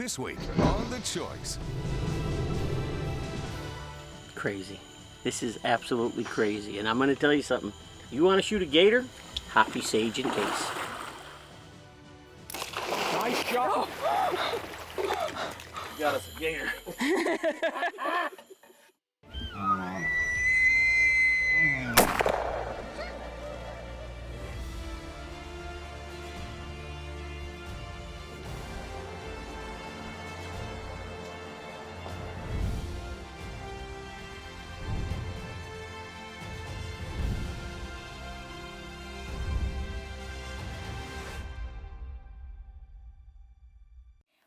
This week on The Choice. Crazy. This is absolutely crazy. And I'm going to tell you something. You want to shoot a gator? Hoppy sage in case. Nice shot. You got us a gator.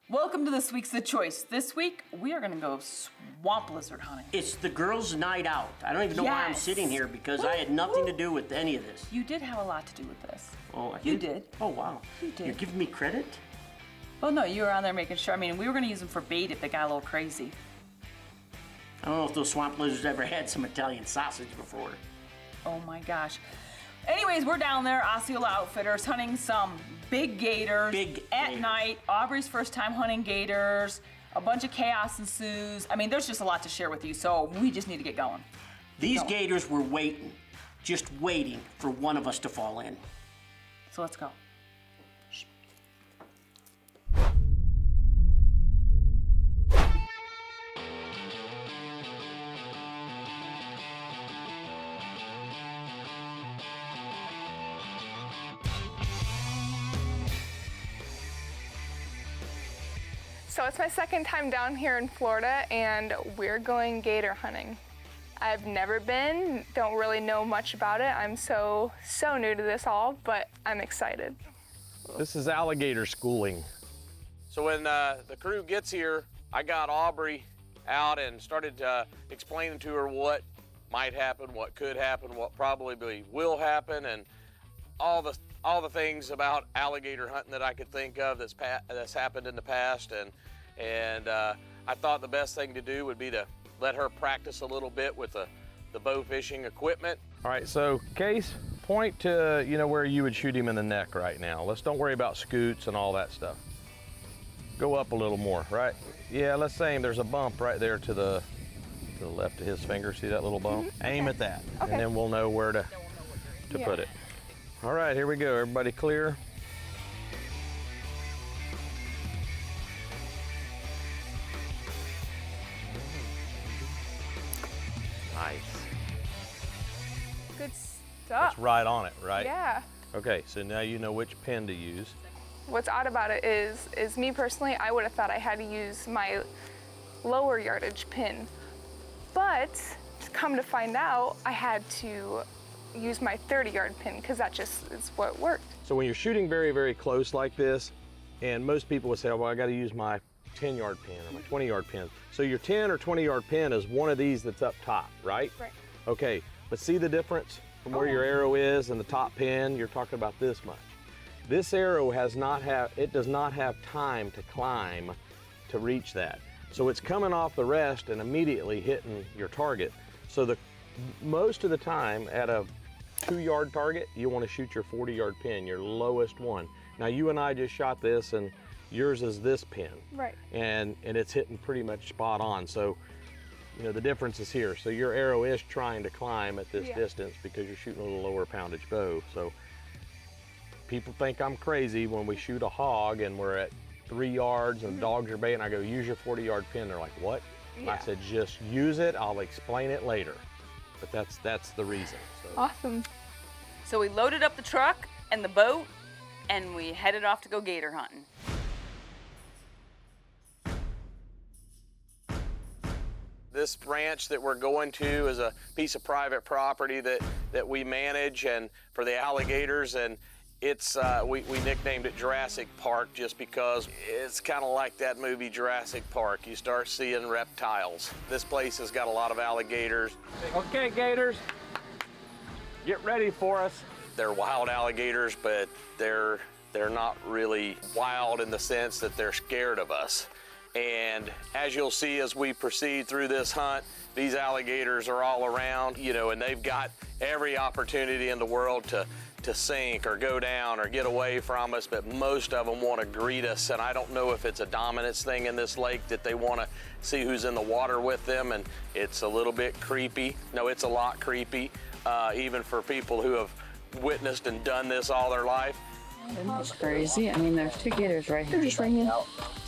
Welcome to this week's The Choice. This week, we are going to go swamp lizard hunting. It's the girls' night out. I don't even know why I'm sitting here because I had nothing to do with any of this. You did have a lot to do with this. Oh, I did? You did. Oh, wow. You did. You're giving me credit? Well, no, you were on there making sure. I mean, we were going to use them for bait if they got a little crazy. I don't know if those swamp lizards ever had some Italian sausage before. Oh my gosh. Anyways, we're down there, Osceola Outfitters, hunting some big gators at night. Aubrey's first time hunting gators. A bunch of chaos ensues. I mean, there's just a lot to share with you, so we just need to get going. These gators were waiting, just waiting for one of us to fall in. So let's go. So it's my second time down here in Florida and we're going gator hunting. I've never been, don't really know much about it. I'm so new to this all, but I'm excited. This is alligator schooling. So when the crew gets here, I got Aubrey out and started explaining to her what might happen, what could happen, what probably will happen, and all the things about alligator hunting that I could think of that's happened in the past. And I thought the best thing to do would be to let her practice a little bit with the bow fishing equipment. All right, so Case, point to where you would shoot him in the neck right now. Don't worry about scoots and all that stuff. Go up a little more, right? Yeah, let's say there's a bump right there to the left of his finger. See that little bump? Mm-hmm. Aim at that, Okay. and then we'll know where to put it. All right, here we go. Everybody clear? Nice. Good stuff. That's right on it, right? Yeah. Okay, so now you know which pin to use. What's odd about it is me personally, I would have thought I had to use my lower yardage pin. But come to find out, I had to use my 30-yard pin because that just is what worked. So when you're shooting very, very close like this, and most people would say, well, I got to use my 10-yard pin or my 20-yard pin. So your 10 or 20-yard pin is one of these that's up top, right? Right. Okay, but see the difference from where your arrow is and the top pin? You're talking about this much. This arrow does not have time to climb to reach that. So it's coming off the rest and immediately hitting your target. So most of the time at a 2-yard target, you want to shoot your 40-yard pin, your lowest one. Now you and I just shot this and yours is this pin. Right. And it's hitting pretty much spot on. So, the difference is here. So your arrow is trying to climb at this distance because you're shooting a little lower poundage bow. So people think I'm crazy when we shoot a hog and we're at 3 yards and dogs are baiting. I go, use your 40-yard pin. They're like, what? Yeah. I said, just use it. I'll explain it later. But that's the reason. So. Awesome. So we loaded up the truck and the boat, and we headed off to go gator hunting. This ranch that we're going to is a piece of private property that we manage and for the alligators, and it's we nicknamed it Jurassic Park just because it's kind of like that movie Jurassic Park. You start seeing reptiles. This place has got a lot of alligators. Okay, Gators, get ready for us. They're wild alligators, but they're not really wild in the sense that they're scared of us. And as you'll see as we proceed through this hunt, these alligators are all around, and they've got every opportunity in the world to to sink or go down or get away from us, but most of them want to greet us. And I don't know if it's a dominance thing in this lake that they want to see who's in the water with them, and it's a little bit creepy. No, it's a lot creepy, even for people who have witnessed and done this all their life. It's crazy. I mean, there's two gators right here. They're just right here.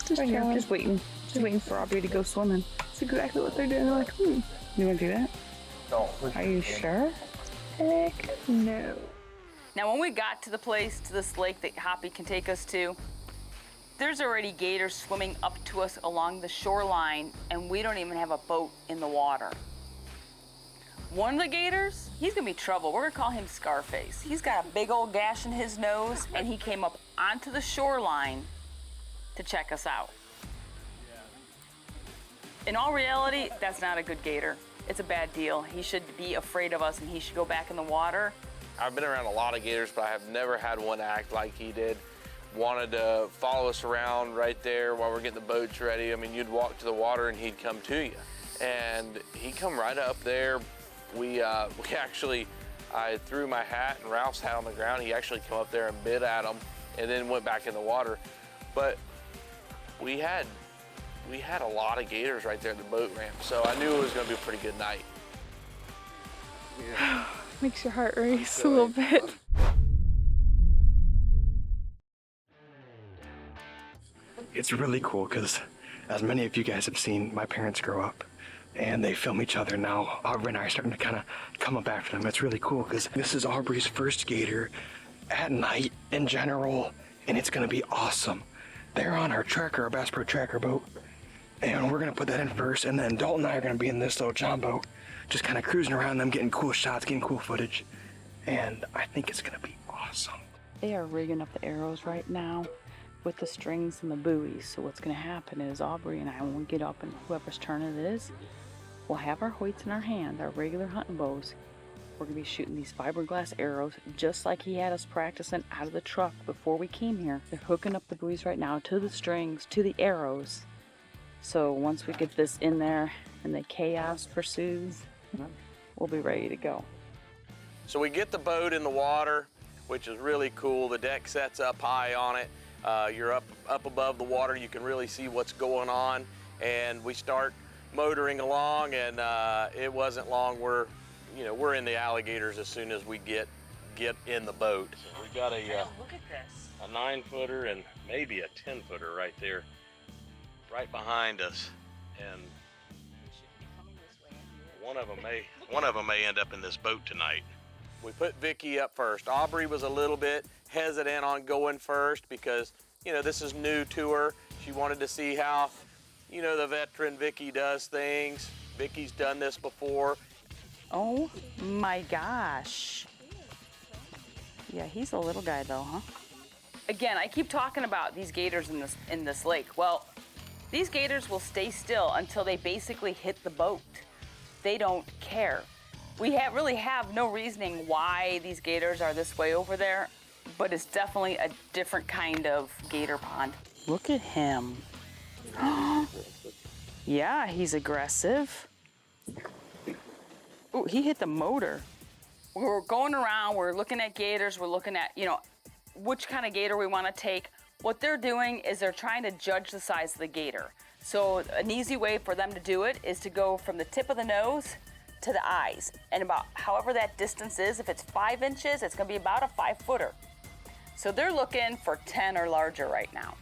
Just right here, just waiting. Just waiting for Aubrey to go swimming. That's exactly what they're doing. They're like, you want to do that? Are you sure? Heck no. Now, when we got to the place, to this lake that Hoppy can take us to, there's already gators swimming up to us along the shoreline, and we don't even have a boat in the water. One of the gators, he's gonna be trouble. We're gonna call him Scarface. He's got a big old gash in his nose, and he came up onto the shoreline to check us out. In all reality, that's not a good gator. It's a bad deal. He should be afraid of us, and he should go back in the water. I've been around a lot of gators, but I have never had one act like he did. Wanted to follow us around right there while we're getting the boats ready. I mean, you'd walk to the water and he'd come to you. And he'd come right up there. I threw my hat and Ralph's hat on the ground. He actually came up there and bit at him and then went back in the water. But we had a lot of gators right there at the boat ramp, so I knew it was gonna be a pretty good night. Yeah. Makes your heart race a little bit. It's really cool because, as many of you guys have seen, my parents grow up and they film each other now. Aubrey and I are starting to kind of come up after them. It's really cool because this is Aubrey's first gator at night in general, and it's going to be awesome. They're on our tracker, our Bass Pro tracker boat, and we're going to put that in first, and then Dalton and I are going to be in this little John boat, just kind of cruising around them, getting cool shots, getting cool footage, and I think it's going to be awesome. They are rigging up the arrows right now with the strings and the buoys. So what's going to happen is Aubrey and I, when we get up and whoever's turn it is, we'll have our Hoyts in our hand, our regular hunting bows. We're going to be shooting these fiberglass arrows just like he had us practicing out of the truck before we came here. They're hooking up the buoys right now to the strings, to the arrows. So once we get this in there and the chaos pursues, we'll be ready to go. So we get the boat in the water, which is really cool. The deck sets up high on it. You're up above the water. You can really see what's going on. And we start motoring along, and it wasn't long. We're in the alligators as soon as we get in the boat. So we got Look at this. a 9-footer and maybe a 10-footer right there, right behind us. And one of them may end up in this boat tonight. We put Vicki up first. Aubrey was a little bit hesitant on going first because, this is new to her. She wanted to see how, the veteran Vicki does things. Vicki's done this before. Oh my gosh. Yeah, he's a little guy though, huh? Again, I keep talking about these gators in this lake. Well, these gators will stay still until they basically hit the boat. They don't care. We really have no reasoning why these gators are this way over there, but it's definitely a different kind of gator pond. Look at him. Yeah, he's aggressive. Oh, he hit the motor. We're going around, we're looking at gators, we're looking at, which kind of gator we want to take. What they're doing is they're trying to judge the size of the gator. So an easy way for them to do it is to go from the tip of the nose to the eyes. And about however that distance is, if it's 5 inches, it's gonna be about a 5-footer. So they're looking for 10 or larger right now.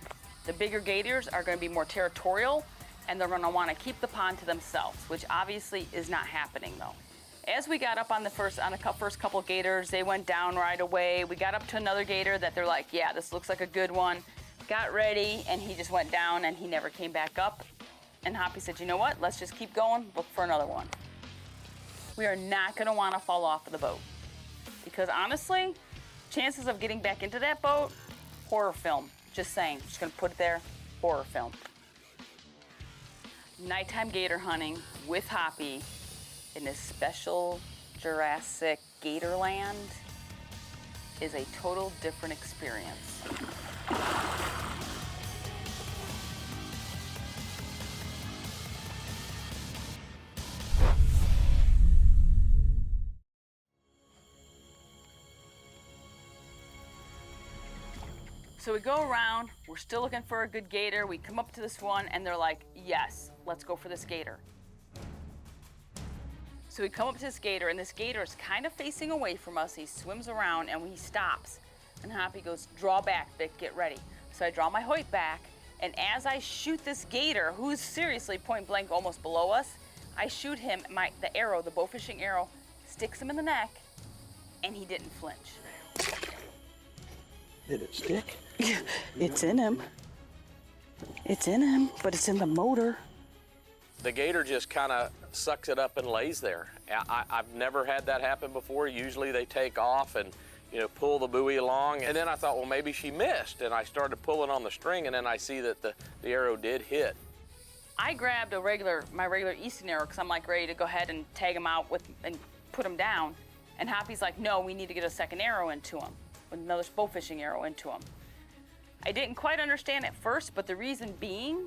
The bigger gators are gonna be more territorial, and they're gonna wanna keep the pond to themselves, which obviously is not happening though. As we got up on the first couple gators, they went down right away. We got up to another gator that they're like, yeah, this looks like a good one. Got ready, and he just went down, and he never came back up. And Hoppy said, you know what? Let's just keep going, look for another one. We are not gonna wanna fall off of the boat. Because honestly, chances of getting back into that boat, horror film. Just saying, just gonna put it there, horror film. Nighttime gator hunting with Hoppy in this special Jurassic Gatorland is a total different experience. So we go around, we're still looking for a good gator. We come up to this one and they're like, yes, let's go for this gator. So we come up to this gator and this gator is kind of facing away from us. He swims around and he stops. And Hoppy goes, draw back, Vic, get ready. So I draw my Hoyt back, and as I shoot this gator, who's seriously point blank almost below us, I shoot him, the arrow, the bow fishing arrow, sticks him in the neck, and he didn't flinch. Did it stick? It's in him. It's in him, but it's in the motor. The gator just kind of sucks it up and lays there. I've never had that happen before. Usually they take off and pull the buoy along. And then I thought, well, maybe she missed. And I started pulling on the string, and then I see that the arrow did hit. I grabbed my regular Easton arrow because I'm like ready to go ahead and tag him out and put him down. And Hoppy's like, no, we need to get a second arrow into him, another bow fishing arrow into him. I didn't quite understand at first, but the reason being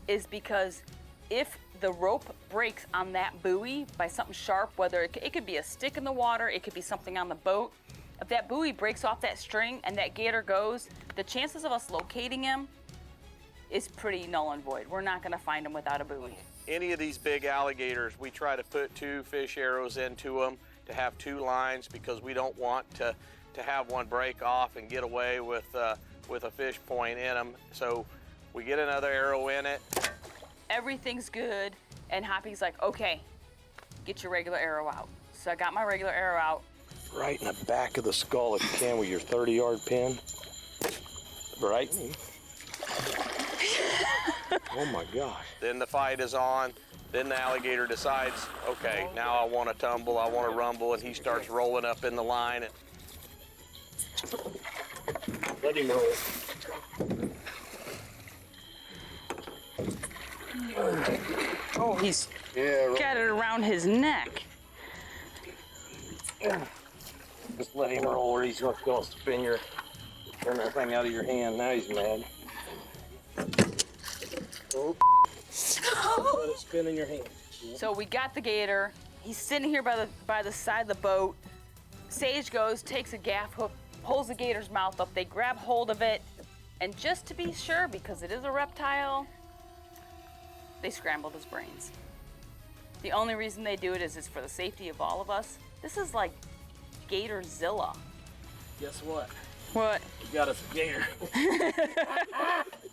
is because if the rope breaks on that buoy by something sharp, whether it could be a stick in the water, it could be something on the boat, if that buoy breaks off that string and that gator goes, the chances of us locating him is pretty null and void. We're not gonna find him without a buoy. Any of these big alligators, we try to put 2 fish arrows into them to have 2 lines because we don't want to have one break off and get away with a fish point in them. So we get another arrow in it. Everything's good, and Hoppy's like, okay, get your regular arrow out. So I got my regular arrow out. Right in the back of the skull if you can with your 30-yard pin. Right? Oh my gosh. Then the fight is on. Then the alligator decides, okay, now I want to tumble, I want to rumble, and he starts rolling up in the line. Let him roll. Oh, he's got it around his neck. Just let him roll or he's going to spin turn that thing out of your hand. Now he's mad. Oh. Let it spin in your hand. So we got the gator. He's sitting here by the side of the boat. Sage goes, takes a gaff hook, pulls the gator's mouth up. They grab hold of it, and just to be sure, because it is a reptile, they scrambled his brains. The only reason they do it is for the safety of all of us. This is like Gatorzilla. Guess what? What? We got us a gator.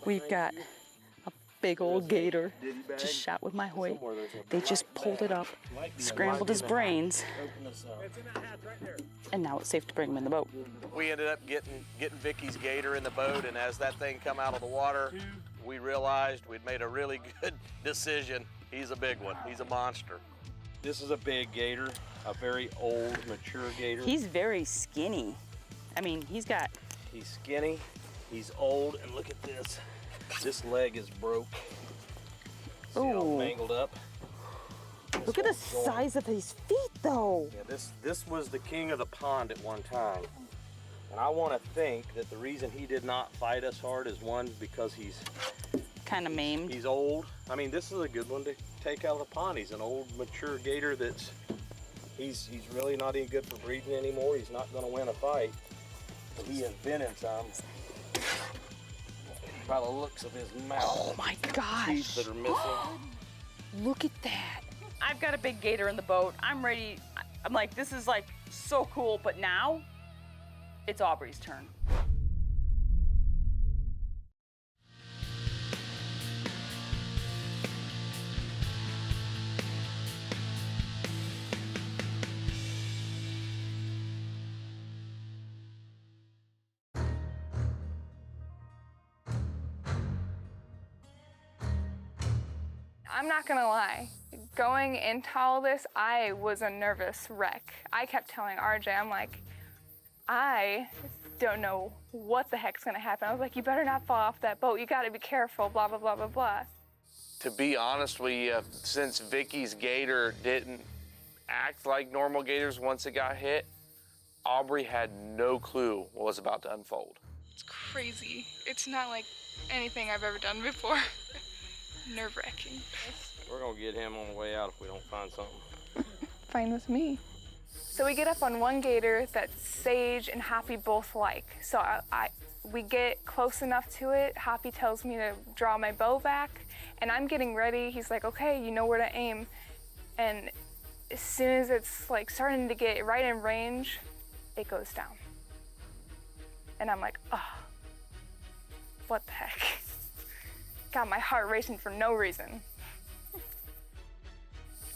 We've got a big old gator just shot with my Hoyt. They just pulled it up, scrambled his brains, and now it's safe to bring him in the boat. We ended up getting Vicky's gator in the boat, and as that thing come out of the water, we realized we'd made a really good decision. He's a big one. He's a monster. This is a big gator, a very old, mature gator. He's very skinny. I mean, he's skinny, he's old, and look at this. This leg is broke. See how Ooh. mangled up? Look at the size of his feet, though. Yeah, this was the king of the pond at one time. And I want to think that the reason he did not fight us hard is one, because he's Kind of maimed. He's old. I mean, this is a good one to take out of the pond. He's an old, mature gator that's, he's really not any good for breeding anymore. He's not going to win a fight. But he has been in some. By the looks of his mouth. Oh my gosh. Teeth that are missing. Look at that. I've got a big gator in the boat. I'm ready. I'm like, this is like so cool, but now it's Aubrey's turn. I'm not gonna lie, going into all this, I was a nervous wreck. I kept telling RJ, I'm like, I don't know what the heck's gonna happen. I was like, you better not fall off that boat. You gotta be careful, blah, blah, blah, blah, blah. To be honest with you, since Vicky's gator didn't act like normal gators once it got hit, Aubrey had no clue what was about to unfold. It's crazy. It's not like anything I've ever done before. Nerve-wracking. We're gonna get him on the way out if we don't find something. Fine with me. So we get up on one gator that Sage and Hoppy both like. So we get close enough to it, Hoppy tells me to draw my bow back, and I'm getting ready. He's like, okay, you know where to aim. And as soon as it's like starting to get right in range, it goes down. And I'm like, oh, what the heck? Got my heart racing for no reason.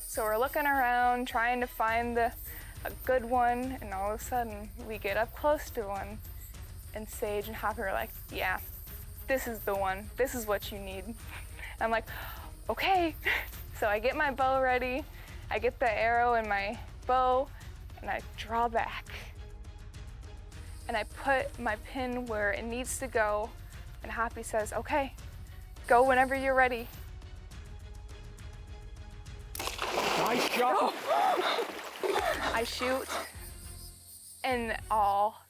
So we're looking around, trying to find a good one, and all of a sudden, we get up close to one, and Sage and Hoppy are like, yeah, this is the one. This is what you need. And I'm like, okay. So I get my bow ready, I get the arrow in my bow, and I draw back. And I put my pin where it needs to go, and Hoppy says, okay, go whenever you're ready. Nice shot. I shoot, and all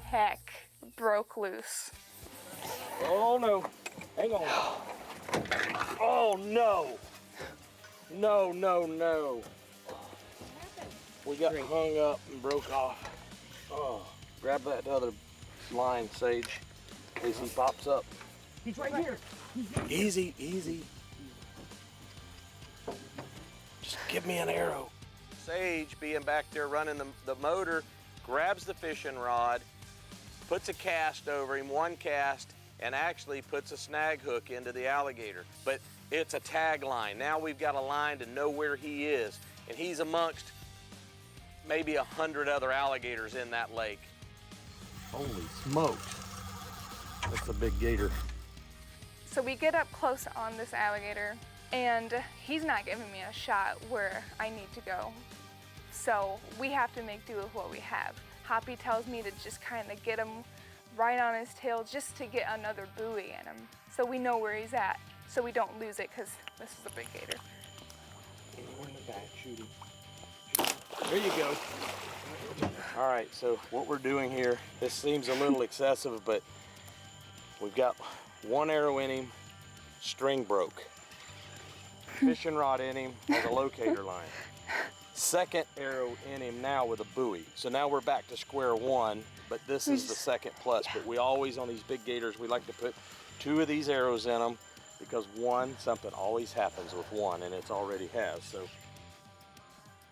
heck broke loose. Oh no, hang on. Oh no. No, no, no. We got hung up and broke off. Oh, grab that other line, Sage, in case he pops up. He's right here. Easy, easy. Just give me an arrow. Sage, being back there running the motor, grabs the fishing rod, puts a cast over him, one cast, and actually puts a snag hook into the alligator. But it's a tag line. Now we've got a line to know where he is, and he's amongst maybe 100 other alligators in that lake. Holy smokes. That's a big gator. So we get up close on this alligator, and he's not giving me a shot where I need to go. So we have to make do with what we have. Hoppy tells me to just kind of get him right on his tail just to get another buoy in him, so we know where he's at, so we don't lose it, because this is a big gator. In the back, shoot him. There you go. All right, so what we're doing here, this seems a little excessive, but we've got one arrow in him, string broke. Fishing rod in him with a locator line. Second arrow in him now with a buoy. So now we're back to square one, but this is the second plus. But we always, on these big gators, we like to put 2 of these arrows in them, because one, something always happens with one, and it's already has, so.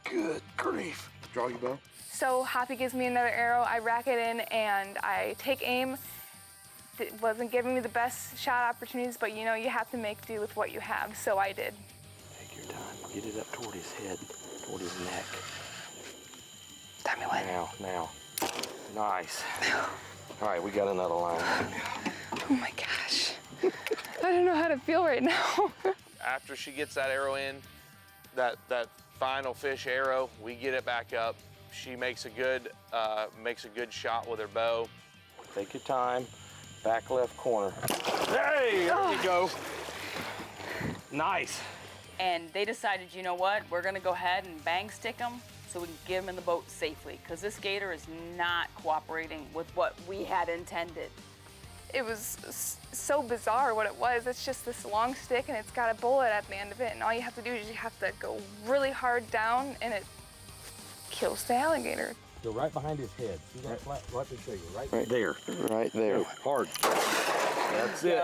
Good grief. Draw your bow. So Hoppy gives me another arrow, I rack it in, and I take aim. It wasn't giving me the best shot opportunities, but you know, you have to make do with what you have, so I did. Take your time. Get it up toward his head, toward his neck. Tell me when. Now. Nice. All right, we got another line. Oh my gosh. I don't know how to feel right now. After she gets that arrow in, that final fish arrow, we get it back up. She makes a good shot with her bow. Take your time. Back left corner. Hey, there you go. Nice. And they decided, you know what, we're gonna go ahead and bang stick them so we can get them in the boat safely, because this gator is not cooperating with what we had intended. It was so bizarre what it was. It's just this long stick, and it's got a bullet at the end of it, and all you have to do is you have to go really hard down, and it kills the alligator. Go right behind his head. See that flat? Let me show you. Right there. Right there. Go hard. That's it.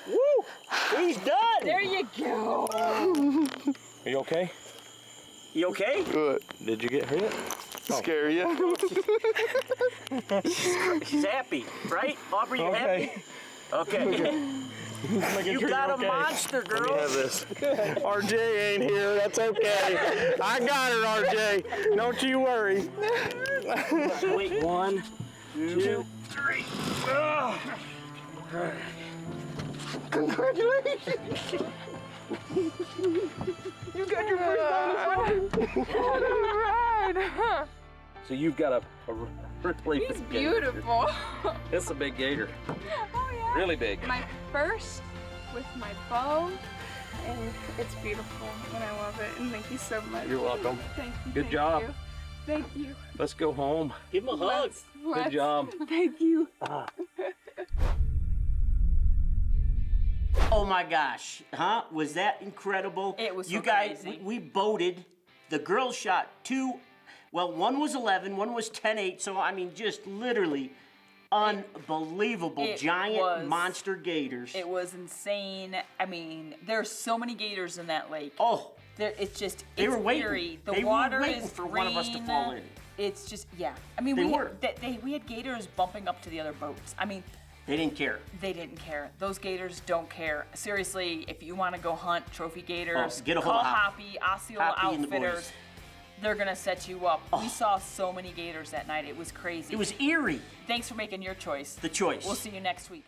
Woo! He's done! There you go. Are you okay? You okay? Good. Did you get hit? Scare you? She's happy, right? Aubrey, you Okay. happy? Okay. You got a monster, girl. Let me have this. RJ ain't here. That's okay. I got her, RJ. Don't you worry. Wait, 1, 2, 3. Congratulations. You got your first dinosaur. So you've got a really He's big gator. beautiful. It's a big gator. Oh yeah. Really big. My first with my bow, and it's beautiful, and I love it, and thank you so much. You're welcome. Thank you. Good thank job. you. Thank you. Let's go home. Give him a hug. Good job. Thank you. Oh my gosh, huh? Was that incredible? It was so You guys, crazy. we boated. The girls shot 2, well, one was 11, one was 10-8, so I mean, just literally unbelievable. It Giant was- monster gators. It was insane. I mean, there's so many gators in that lake. Oh, It's just, They it's were waiting. eerie. The They were water waiting is for one of us to green. fall in. It's just, yeah. I mean, They we were. we had gators bumping up to the other boats. I mean, they didn't care. they didn't care. Those gators don't care. Seriously, if you want to go hunt trophy gators, get a hold call of Hoppy, Osceola Hoppy and the Outfitters. boys. They're going to set you up. We saw so many gators that night. It was crazy. It was eerie. Thanks for making your choice. The choice. We'll see you next week.